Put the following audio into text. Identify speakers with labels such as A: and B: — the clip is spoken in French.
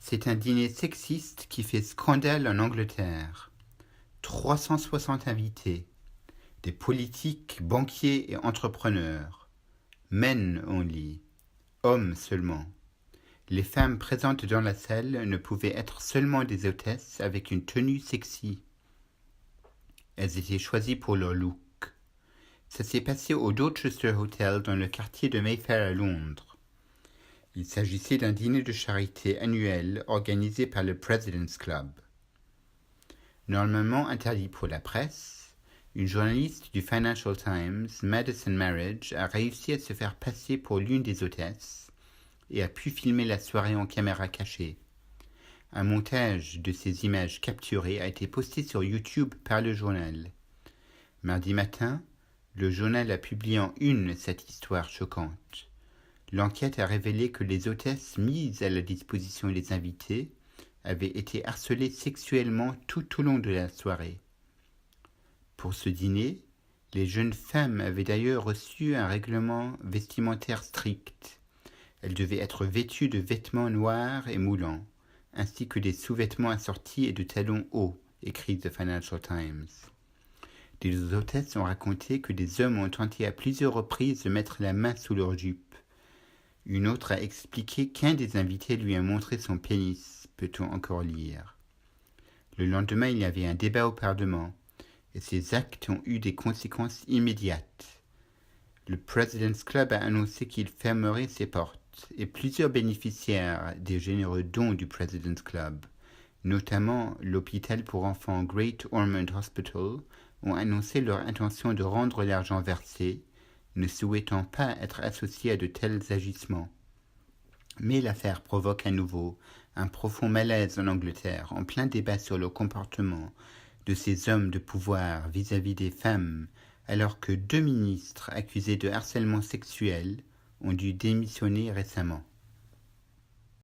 A: C'est un dîner sexiste qui fait scandale en Angleterre. 360 invités, des politiques, banquiers et entrepreneurs. Men only, hommes seulement. Les femmes présentes dans la salle ne pouvaient être seulement des hôtesses avec une tenue sexy. Elles étaient choisies pour leur look. Ça s'est passé au Dorchester Hotel dans le quartier de Mayfair à Londres. Il s'agissait d'un dîner de charité annuel organisé par le President's Club. Normalement interdit pour la presse, une journaliste du Financial Times, Madison Marriage, a réussi à se faire passer pour l'une des hôtesses et a pu filmer la soirée en caméra cachée. Un montage de ces images capturées a été posté sur YouTube par le journal. Mardi matin, le journal a publié en une cette histoire choquante. L'enquête a révélé que les hôtesses mises à la disposition des invités avaient été harcelées sexuellement tout au long de la soirée. Pour ce dîner, les jeunes femmes avaient d'ailleurs reçu un règlement vestimentaire strict. Elles devaient être vêtues de vêtements noirs et moulants, ainsi que des sous-vêtements assortis et de talons hauts, écrit The Financial Times. Les hôtesses ont raconté que des hommes ont tenté à plusieurs reprises de mettre la main sous leur jupe. Une autre a expliqué qu'un des invités lui a montré son pénis, peut-on encore lire. Le lendemain, il y avait un débat au Parlement, et ces actes ont eu des conséquences immédiates. Le President's Club a annoncé qu'il fermerait ses portes, et plusieurs bénéficiaires des généreux dons du President's Club, notamment l'hôpital pour enfants Great Ormond Hospital, ont annoncé leur intention de rendre l'argent versé, ne souhaitant pas être associés à de tels agissements. Mais l'affaire provoque à nouveau un profond malaise en Angleterre, en plein débat sur le comportement de ces hommes de pouvoir vis-à-vis des femmes, alors que 2 ministres accusés de harcèlement sexuel ont dû démissionner récemment.